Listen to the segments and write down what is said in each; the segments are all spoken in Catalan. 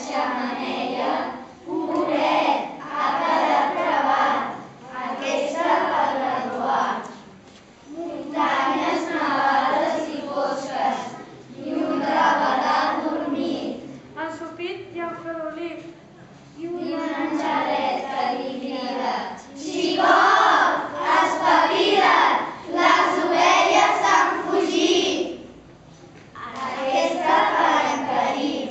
xemeneia, pobret, ha quedat gravat, aquesta per graduar. Muntanyes nevades i fosques, i un rabalat dormit. Ensopit i enfadollit. I un angelet que li crida: xicot, espavila't, les ovelles han fugit. Aquesta per en Carim,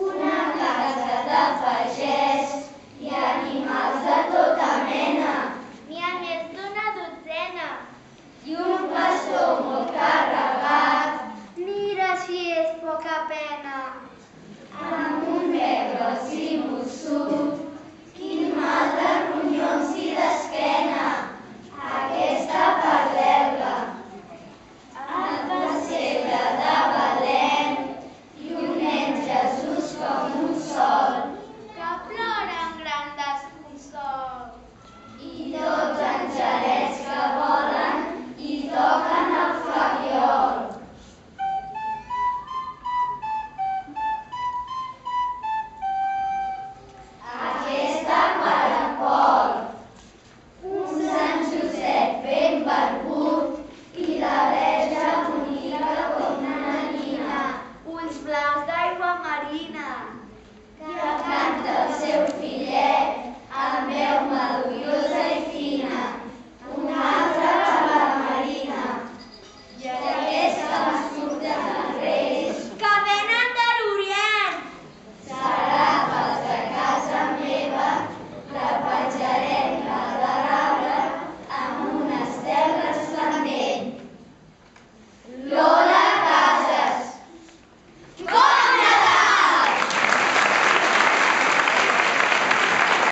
una casa de pagès i animals de tota mena. N'hi ha més d'una dotzena. I un pastor molt carregat, Mira si és poca pena. amb un bec gros i mossut, quin mal de ronyons i d'esquena. Aquesta per l'Elga, el pessebre de Belén i un nen Jesús com un sol. Que plora en gran desconsol. I tots angelets que volen i toquen el flabiol. Aquesta per en Pol, un Sant Josep ben barbut i la Verge bonica com una nina, Ulls blaus d'aigua marina. que